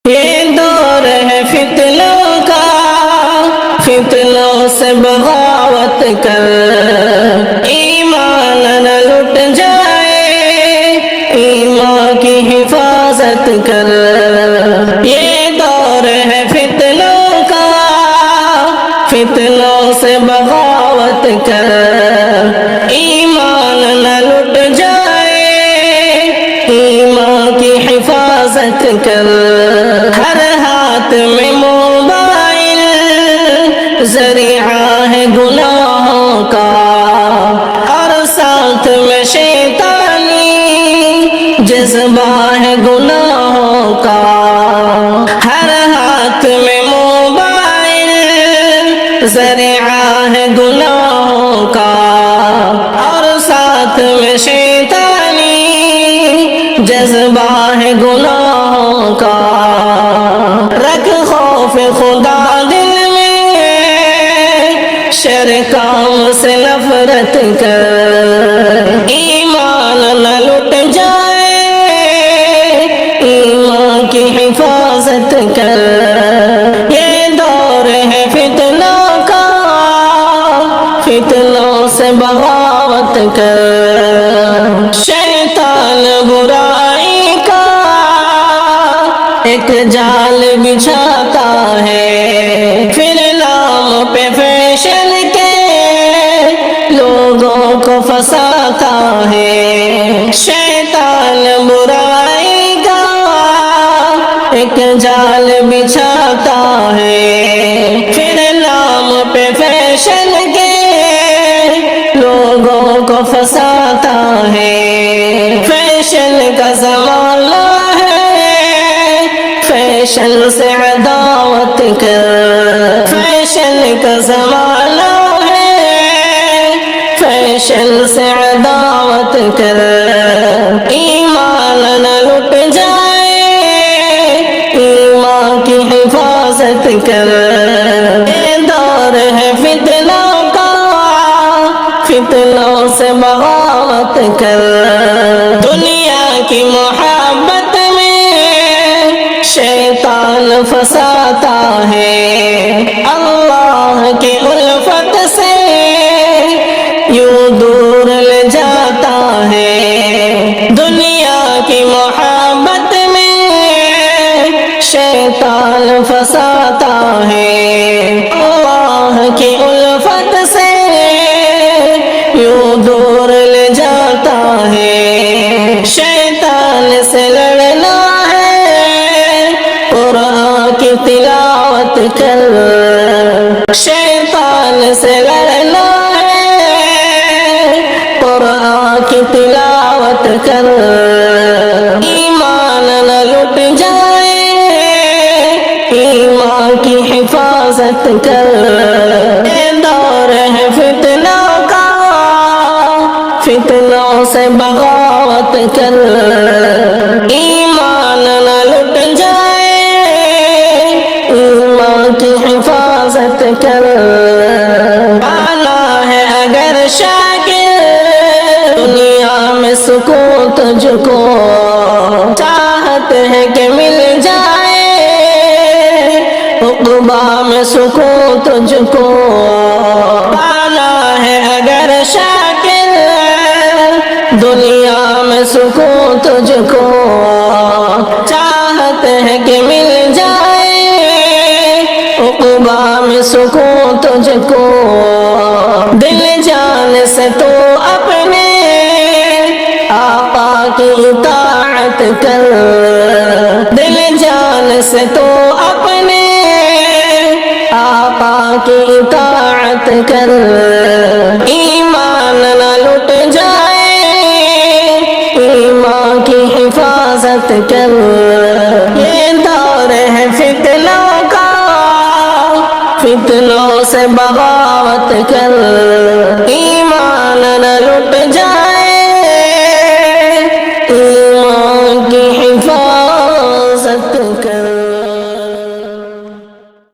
یہ دور ہے فتنوں کا، فتنوں سے بغاوت کر ایمان نہ لٹ جائے، ایمان کی حفاظت کر۔ یہ دور ہے فتنوں کا، فتنوں سے بغاوت کر ایمان نہ لٹ جائے، ایمان کی حفاظت کر۔ ہر ہاتھ میں موبائل ذریعہ ہے گناہوں کا، اور ساتھ میں شیطانی جذبہ ہے گناہوں کا۔ ہر ہاتھ میں موبائل ذریعہ ہے گناہوں کا، اور ساتھ میں شیطانی جذبہ ہے گناہوں کا۔ رکھ خوف خدا دل میں، شر کام سے نفرت کر ایمان نہ لٹ جائے، ایمان کی حفاظت کر۔ یہ دور ہے فتنوں کا، فتنوں سے بغاوت کر۔ شیطان برائی کا ایک جال بچھاتا ہے، پھر نام پہ فیشن کے لوگوں کو پھنساتا ہے۔ شیطان برائی کا ایک جال بچھاتا ہے، پھر نام پہ فیشن کے لوگوں کو پھنساتا ہے۔ فیشن کا زمانہ ہے، فیشن سے عداوت کر۔ فیشن کا زمانہ ہے، فیشن سے عداوت کر۔ ایمان نہ لٹ جائے، ایمان کی حفاظت کر۔ یہ دور ہے فتنوں کا، فتنوں سے بغاوت کر۔ دنیا کی محبت میں شیطان پھنساتا ہے، اللہ کی الفت سے یوں دور لے جاتا ہے۔ دنیا کی محبت میں شیطان پھنساتا ہے، اللہ کی الفت سے یوں دور لے جاتا ہے۔ شیطان سے لڑنا ہے، قرآن کی تلاوت کر۔ شیطان سے لڑنا ہے، قرآن کی تلاوت کر۔ ایمان نہ لٹ جائے، ایمان کی حفاظت کر۔ یہ دور ہے فتنوں کا، فتنوں سے بغاوت کر۔ ایمان نہ لٹ جائے، ایمان کی حفاظت کر۔ پانا ہے اگر شاکر دنیا میں سکون تجھ کو، چاہت ہے کہ مل جائے عقبہ میں سکون تجھ کو۔ پانا ہے اگر شاکر دنیا میں سکون تجھ کو، چاہت ہے کہ مل جائے عقبہ میں سکون تجھ کو۔ دل جان سے تو اپنے آقا کی اطاعت کر، دل جان سے تو اپنے آقا کی اطاعت کر۔ ایمان نہ لٹ جائے، ایمان کی حفاظت کر۔ یہ دور ہے فتنوں کا، فتنوں سے بغاوت کر۔